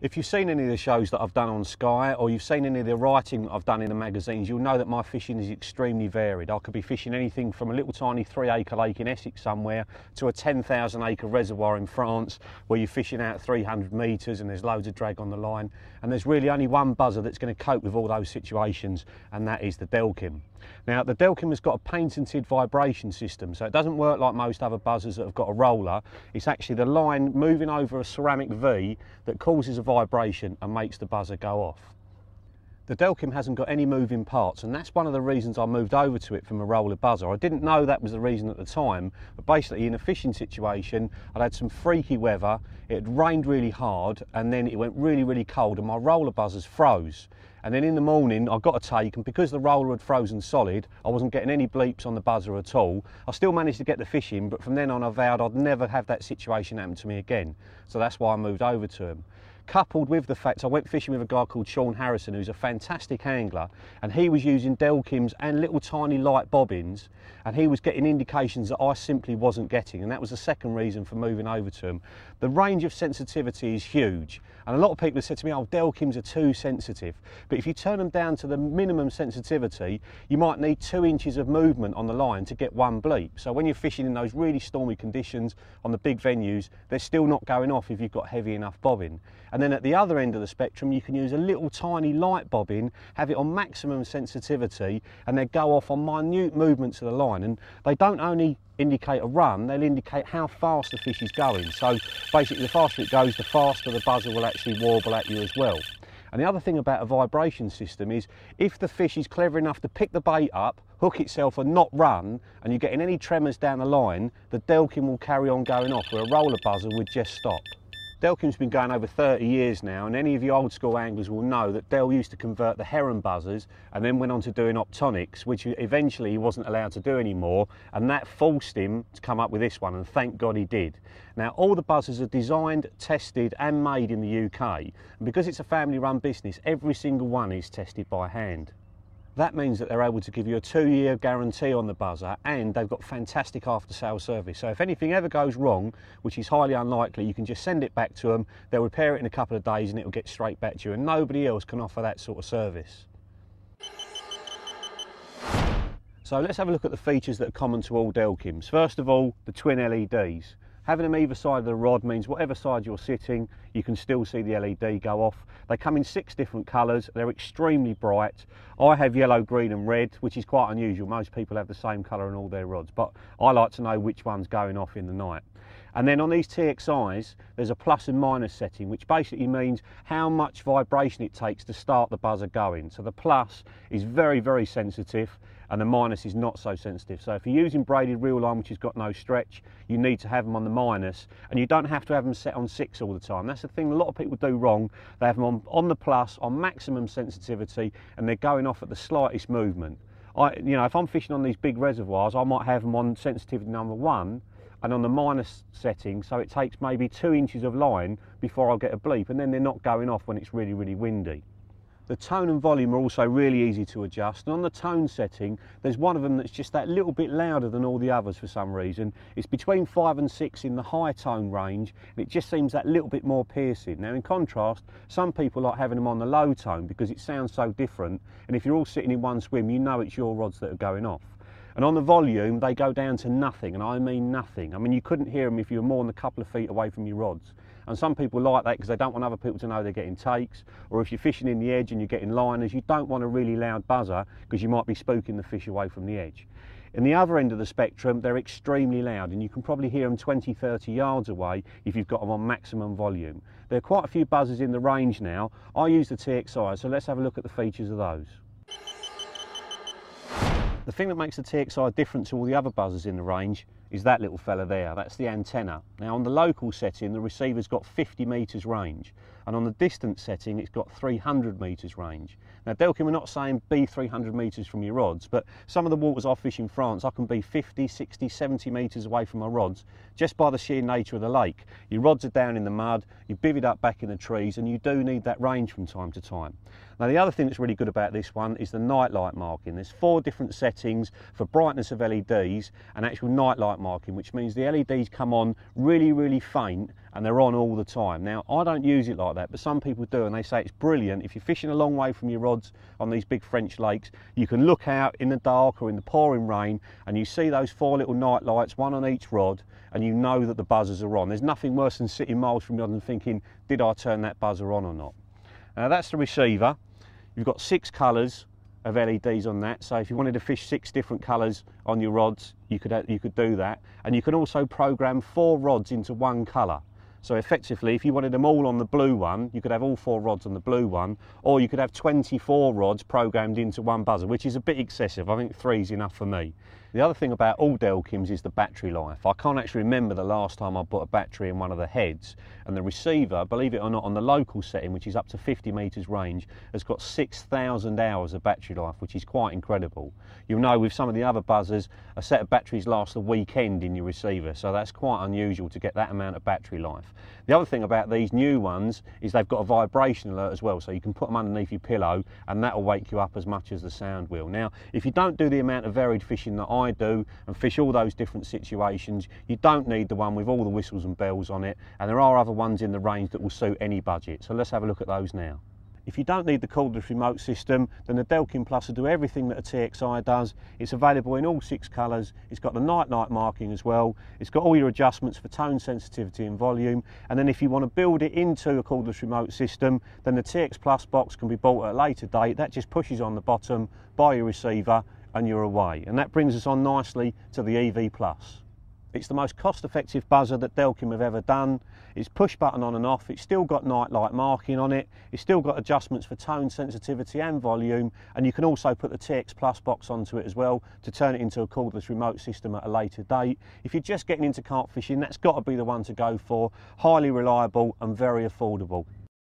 If you've seen any of the shows that I've done on Sky, or you've seen any of the writing that I've done in the magazines, you'll know that my fishing is extremely varied. I could be fishing anything from a little tiny 3-acre lake in Essex somewhere to a 10,000 acre reservoir in France where you're fishing out 300 metres and there's loads of drag on the line. And there's really only one buzzer that's going to cope with all those situations, and that is the Delkim. Now, the Delkim has got a patented vibration system, so it doesn't work like most other buzzers that have got a roller. It's actually the line moving over a ceramic V that causes a vibration and makes the buzzer go off. The Delkim hasn't got any moving parts, and that's one of the reasons I moved over to it from a roller buzzer. I didn't know that was the reason at the time, but basically in a fishing situation, I'd had some freaky weather, it had rained really hard, and then it went really, really cold, and my roller buzzers froze. And then in the morning I got a take, and because the roller had frozen solid, I wasn't getting any bleeps on the buzzer at all. I still managed to get the fish in, but from then on I vowed I'd never have that situation happen to me again. So that's why I moved over to him. Coupled with the fact I went fishing with a guy called Sean Harrison, who's a fantastic angler, and he was using Delkims and little tiny light bobbins, and he was getting indications that I simply wasn't getting, and that was the second reason for moving over to him. The range of sensitivity is huge, and a lot of people have said to me, oh, Delkims are too sensitive, but if you turn them down to the minimum sensitivity, you might need 2 inches of movement on the line to get one bleep. So when you're fishing in those really stormy conditions on the big venues, they're still not going off if you've got heavy enough bobbin. And then at the other end of the spectrum, you can use a little tiny light bobbin, have it on maximum sensitivity, and they go off on minute movements of the line. And they don't only indicate a run, they'll indicate how fast the fish is going. So basically, the faster it goes, the faster the buzzer will actually warble at you as well. And the other thing about a vibration system is, if the fish is clever enough to pick the bait up, hook itself and not run, and you're getting any tremors down the line, the Delkim will carry on going off, where a roller buzzer would just stop. Delkim's been going over 30 years now, and any of you old school anglers will know that Del used to convert the heron buzzers and then went on to doing optonics, which eventually he wasn't allowed to do anymore, and that forced him to come up with this one, and thank God he did. Now, all the buzzers are designed, tested and made in the UK, and because it's a family run business, every single one is tested by hand. That means that they're able to give you a 2-year guarantee on the buzzer, and they've got fantastic after-sale service. So if anything ever goes wrong, which is highly unlikely, you can just send it back to them, they'll repair it in a couple of days and it'll get straight back to you, and nobody else can offer that sort of service. So let's have a look at the features that are common to all Delkims. First of all, the twin LEDs. Having them either side of the rod means whatever side you're sitting, you can still see the LED go off. They come in 6 different colours, they're extremely bright. I have yellow, green and red, which is quite unusual. Most people have the same colour in all their rods, but I like to know which one's going off in the night. And then on these TXIs, there's a plus and minus setting, which basically means how much vibration it takes to start the buzzer going. So the plus is very, very sensitive, and the minus is not so sensitive. So if you're using braided reel line, which has got no stretch, you need to have them on the minus, and you don't have to have them set on 6 all the time. That's the thing a lot of people do wrong. They have them on the plus, on maximum sensitivity, and they're going off at the slightest movement. You know, if I'm fishing on these big reservoirs, I might have them on sensitivity number 1, and on the minus setting, so it takes maybe 2 inches of line before I'll get a bleep, and then they're not going off when it's really, really windy. The tone and volume are also really easy to adjust, and on the tone setting, there's one of them that's just that little bit louder than all the others for some reason. It's between 5 and 6 in the high tone range, and it just seems that little bit more piercing. Now in contrast, some people like having them on the low tone because it sounds so different, and if you're all sitting in one swim, you know it's your rods that are going off. And on the volume, they go down to nothing, and I mean nothing. I mean, you couldn't hear them if you were more than a couple of feet away from your rods. And some people like that because they don't want other people to know they're getting takes, or if you're fishing in the edge and you're getting liners, you don't want a really loud buzzer because you might be spooking the fish away from the edge. In the other end of the spectrum, they're extremely loud, and you can probably hear them 20-30 yards away if you've got them on maximum volume. There are quite a few buzzers in the range now. I use the TXI, so let's have a look at the features of those. The thing that makes the TXI different to all the other buzzers in the range is that little fella there. That's the antenna. Now on the local setting, the receiver's got 50 metres range, and on the distant setting it's got 300 metres range. Now Delkim are not saying be 300 metres from your rods, but some of the waters I fish in France, I can be 50, 60, 70 metres away from my rods just by the sheer nature of the lake. Your rods are down in the mud, you're bivvied up back in the trees, and you do need that range from time to time. Now the other thing that's really good about this one is the night light marking. There's 4 different settings for brightness of LEDs and actual night light light marking, which means the LEDs come on really faint and they're on all the time. Now, I don't use it like that, but some people do, and they say it's brilliant. If you're fishing a long way from your rods on these big French lakes, you can look out in the dark or in the pouring rain and you see those 4 little night lights, one on each rod, and you know that the buzzers are on. There's nothing worse than sitting miles from your rod and thinking, did I turn that buzzer on or not? Now, that's the receiver. You've got 6 colours of LEDs on that, so if you wanted to fish 6 different colours on your rods, you could do that. And you can also program 4 rods into one colour. So effectively, if you wanted them all on the blue one, you could have all 4 rods on the blue one, or you could have 24 rods programmed into one buzzer, which is a bit excessive. I think 3 is enough for me. The other thing about all Delkims is the battery life. I can't actually remember the last time I put a battery in one of the heads, and the receiver, believe it or not, on the local setting, which is up to 50 metres range, has got 6,000 hours of battery life, which is quite incredible. You'll know with some of the other buzzers, a set of batteries lasts a weekend in your receiver, so that's quite unusual to get that amount of battery life. The other thing about these new ones is they've got a vibration alert as well, so you can put them underneath your pillow and that will wake you up as much as the sound will. Now, if you don't do the amount of varied fishing that I do and fish all those different situations, you don't need the one with all the whistles and bells on it, and there are other ones in the range that will suit any budget. So let's have a look at those now. If you don't need the cordless remote system, then the Delkim Plus will do everything that a TXI does. It's available in all 6 colours. It's got the night marking as well. It's got all your adjustments for tone sensitivity and volume. And then if you want to build it into a cordless remote system, then the TX Plus box can be bought at a later date. That just pushes on the bottom by your receiver and you're away. And that brings us on nicely to the EV Plus. It's the most cost-effective buzzer that Delkim have ever done. It's push button on and off. It's still got night light marking on it. It's still got adjustments for tone sensitivity and volume, and you can also put the TX Plus box onto it as well to turn it into a cordless remote system at a later date. If you're just getting into carp fishing, that's got to be the one to go for. Highly reliable and very affordable.